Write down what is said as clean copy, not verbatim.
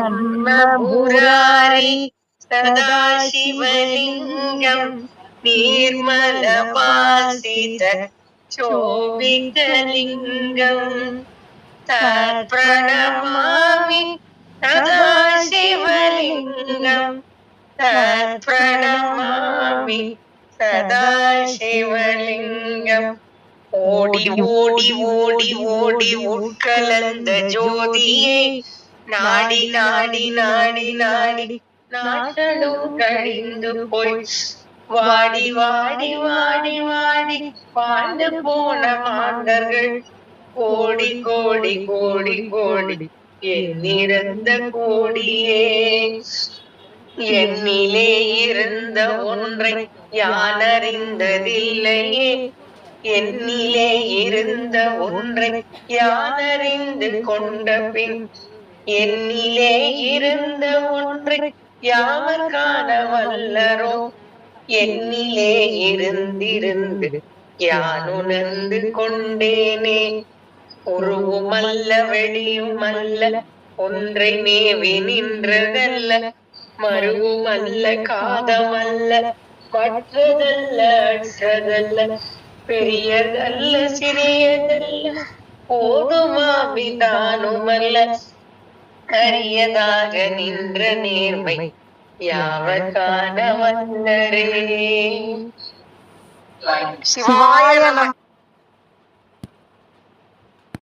ब्रह्मपुरारी सदाशिवलिङ्गं निर्मलभासित शोभितलिङ्गं तत्प्रणमामि सदाशिवलिङ्गं तत्प्रणमामि सदाशिवलिङ्गम् ஓடி ஓடி ஓடி ஓடி உட்கலந்த ஜோதியே நாடி நாடி நாடி நாடி நாட்டலும் கழிந்து போய் வாடி வாடி வாடி வாடி வாழ்ந்து போன மாந்தர்கள் கோடி கோடி கோடி கோடி எண்ணிறந்த கோடியே என்னிலே இருந்த ஒன்றை யான் அறிந்ததில்லையே என்னிலே இருந்த ஒன்றை யானறிந்து கொண்ட பின் என்னிலே இருந்த ஒன்றை யாவர் காண வல்லரோ என்னிலே இருந்திருந்து யான் உணர்ந்து கொண்டேனே உருவுமல்ல வெளியுமல்ல ஒன்றை மேவி நின்றதல்ல மருவுமல்ல காதமல்ல மற்றதல்ல அற்றதல்ல பெரியதல்ல சிறியதல்ல போதுமாவிதானுமல்ல அரியதாக நின்ற நேர்மை யாவர் காண வல்லரே. சிவாய நமः.